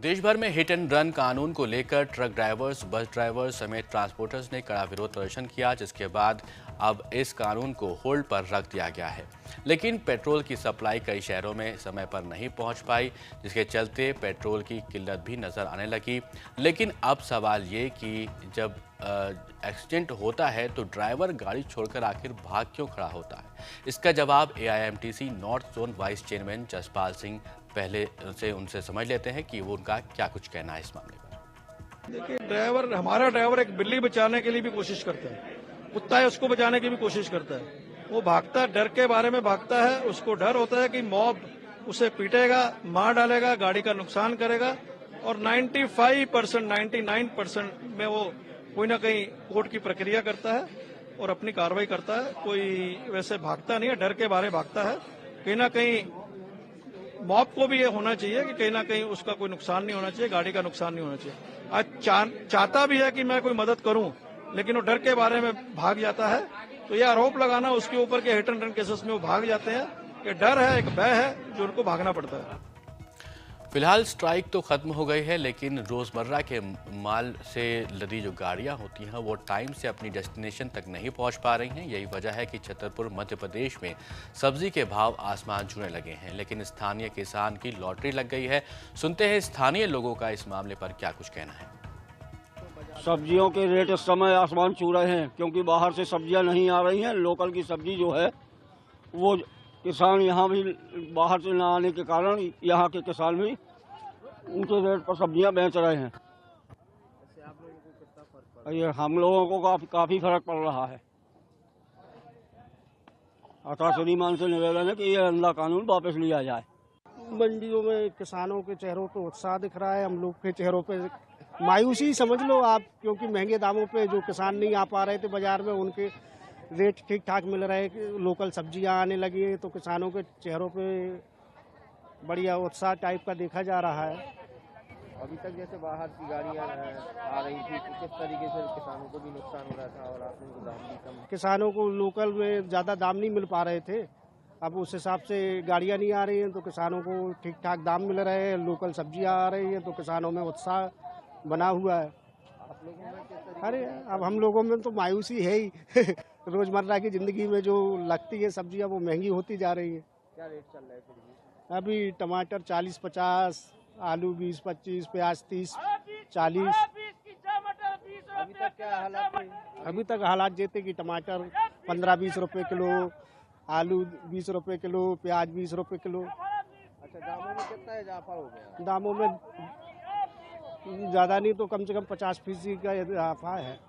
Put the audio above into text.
देश भर में हिट एंड रन कानून को लेकर ट्रक ड्राइवर्स, बस ड्राइवर्स समेत ट्रांसपोर्टर्स ने कड़ा विरोध प्रदर्शन किया, जिसके बाद अब इस कानून को होल्ड पर रख दिया गया है। लेकिन पेट्रोल की सप्लाई कई शहरों में समय पर नहीं पहुंच पाई, जिसके चलते पेट्रोल की किल्लत भी नजर आने लगी। लेकिन अब सवाल ये कि जब एक्सीडेंट होता है तो ड्राइवर गाड़ी छोड़कर आखिर भाग क्यों खड़ा होता है? इसका जवाब AIMTC north zone vice chairman Jaspal Singh पहले से उनसे समझ लेते हैं कि वो उनका क्या कुछ कहना है इस मामले पर। देखिए, हमारा ड्राइवर एक बिल्ली बचाने के लिए भी कोशिश करता है, कुत्ता है उसको बचाने की भी कोशिश करता है। वो भागता डर के बारे में भागता है, उसको डर होता है कि मॉब उसे पीटेगा, मार डालेगा, गाड़ी का नुकसान करेगा। और 95%, 99% में वो कोई ना कहीं कोर्ट की प्रक्रिया करता है और अपनी कार्रवाई करता है। कोई वैसे भागता नहीं है, डर के बारे भागता है। कहीं ना कहीं मॉब को भी ये होना चाहिए कि कहीं ना कहीं उसका कोई नुकसान नहीं होना चाहिए, गाड़ी का नुकसान नहीं होना चाहिए। आज चाहता भी है कि मैं कोई मदद करूं, लेकिन वो डर के बारे में भाग जाता है। तो यह आरोप लगाना उसके ऊपर के हिट एंड रन केसेस में वो भाग जाते हैं, ये डर है, एक भय है जो उनको भागना पड़ता है। फिलहाल स्ट्राइक तो खत्म हो गई है, लेकिन रोजमर्रा के माल से लदी जो गाड़ियां होती हैं वो टाइम से अपनी डेस्टिनेशन तक नहीं पहुंच पा रही हैं। यही वजह है कि छतरपुर मध्य प्रदेश में सब्जी के भाव आसमान छूने लगे हैं, लेकिन स्थानीय किसान की लॉटरी लग गई है। सुनते हैं स्थानीय लोगों का इस मामले पर क्या कुछ कहना है। सब्जियों के रेट इस समय आसमान छू रहे हैं, क्योंकि बाहर से सब्जियां नहीं आ रही हैं। लोकल की सब्जी जो है वो किसान यहाँ भी बाहर से न आने के कारण यहाँ के किसान भी ऊंचे रेट पर सब्जियां बेच रहे हैं। ये हम लोगों को काफी फर्क पड़ रहा है। अतः श्रीमान से निवेदन है कि ये अंधा कानून वापस लिया जाए। मंडियों में किसानों के चेहरों पे उत्साह दिख रहा है, हम लोग के चेहरों पे मायूसी समझ लो आप, क्योंकि महंगे दामों पे जो किसान नहीं आ पा रहे थे बाजार में, उनके रेट ठीक ठाक मिल रहे हैं। लोकल सब्जियां आने लगी है तो किसानों के चेहरों पे बढ़िया उत्साह टाइप का देखा जा रहा है। अभी तक जैसे बाहर की गाड़ियां आ रही थी तो किस तरीके से किसानों को भी नुकसान हो रहा था और आपने उनको दाम भी कम। किसानों को लोकल में ज़्यादा दाम नहीं मिल पा रहे थे, अब उस हिसाब से गाड़ियां नहीं आ रही हैं तो किसानों को ठीक ठाक दाम मिल रहे हैं। लोकल सब्जियां आ रही हैं तो किसानों में उत्साह बना हुआ है। आप लोगों में किस तरीके? अरे अब हम लोगों में तो मायूसी है ही रोजमर्रा की जिंदगी में जो लगती है सब्जियां वो महंगी होती जा रही है। क्या रेट चल रहा है फिर भी? अभी टमाटर 40-50, आलू 20-25, प्याज 30-40। अभी तक क्या हालात थे? अभी तक हालात जेते कि टमाटर 15-20 रुपए किलो, आलू 20 रुपए किलो, प्याज 20 रुपए किलो। अच्छा, दामों में कितना इजाफा हो गया? दामों में ज़्यादा नहीं तो कम से कम 50% का इजाफा है।